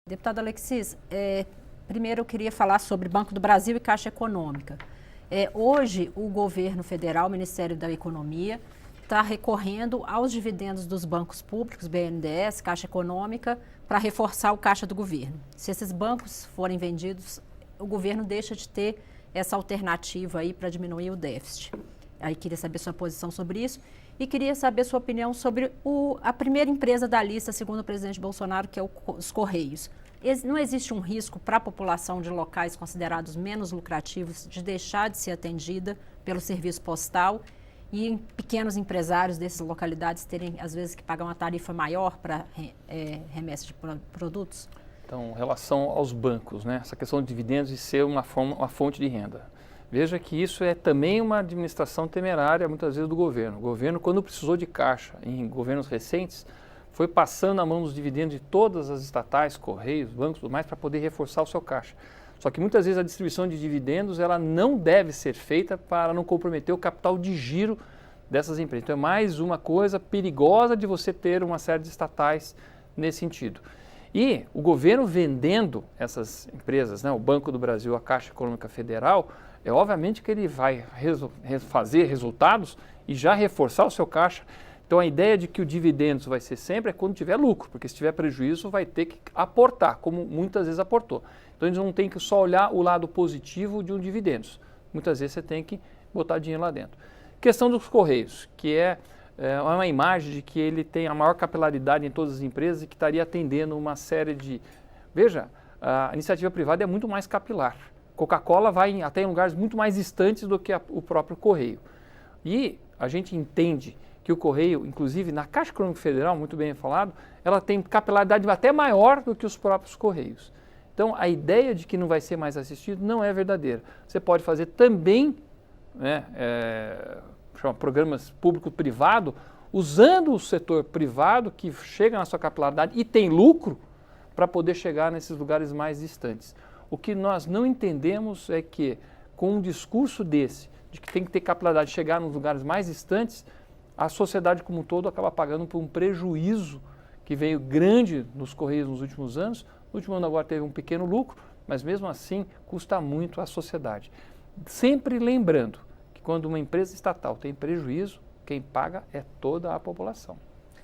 Deputado Alexis, primeiro eu queria falar sobre Banco do Brasil e Caixa Econômica. Hoje, o governo federal, o Ministério da Economia, está recorrendo aos dividendos dos bancos públicos, BNDES, Caixa Econômica, para reforçar o caixa do governo. Se esses bancos forem vendidos, o governo deixa de ter essa alternativa aí para diminuir o déficit. Aí queria saber sua posição sobre isso e queria saber sua opinião sobre a primeira empresa da lista, segundo o presidente Bolsonaro, que é os Correios. Não existe um risco para a população de locais considerados menos lucrativos de deixar de ser atendida pelo serviço postal e pequenos empresários dessas localidades terem, às vezes, que pagar uma tarifa maior para remessa de produtos? Então, em relação aos bancos, né? Essa questão de dividendos e ser uma fonte de renda. Veja que isso é também uma administração temerária, muitas vezes, do governo. O governo, quando precisou de caixa em governos recentes, foi passando a mão dos dividendos de todas as estatais, Correios, bancos, tudo mais, para poder reforçar o seu caixa. Só que muitas vezes a distribuição de dividendos ela não deve ser feita para não comprometer o capital de giro dessas empresas. Então é mais uma coisa perigosa de você ter uma série de estatais nesse sentido. E o governo vendendo essas empresas, né, o Banco do Brasil, a Caixa Econômica Federal, é obviamente que ele vai fazer resultados e já reforçar o seu caixa. Então a ideia de que o dividendo vai ser sempre é quando tiver lucro, porque se tiver prejuízo vai ter que aportar, como muitas vezes aportou. Então a gente não tem que só olhar o lado positivo de um dividendos. Muitas vezes você tem que botar dinheiro lá dentro. Questão dos Correios, que é uma imagem de que ele tem a maior capilaridade em todas as empresas e que estaria atendendo uma série de... Veja, a iniciativa privada é muito mais capilar. Coca-Cola vai até em lugares muito mais distantes do que o próprio Correio. E a gente entende que o Correio, inclusive na Caixa Econômica Federal, muito bem falado, ela tem capilaridade até maior do que os próprios Correios. Então, a ideia de que não vai ser mais assistido não é verdadeira. Você pode fazer também, né, chama programas público-privado, usando o setor privado que chega na sua capilaridade e tem lucro para poder chegar nesses lugares mais distantes. O que nós não entendemos é que, com um discurso desse, de que tem que ter capilaridade de chegar nos lugares mais distantes, a sociedade como um todo acaba pagando por um prejuízo que veio grande nos Correios nos últimos anos. No último ano agora teve um pequeno lucro, mas mesmo assim custa muito à sociedade. Sempre lembrando que quando uma empresa estatal tem prejuízo, quem paga é toda a população.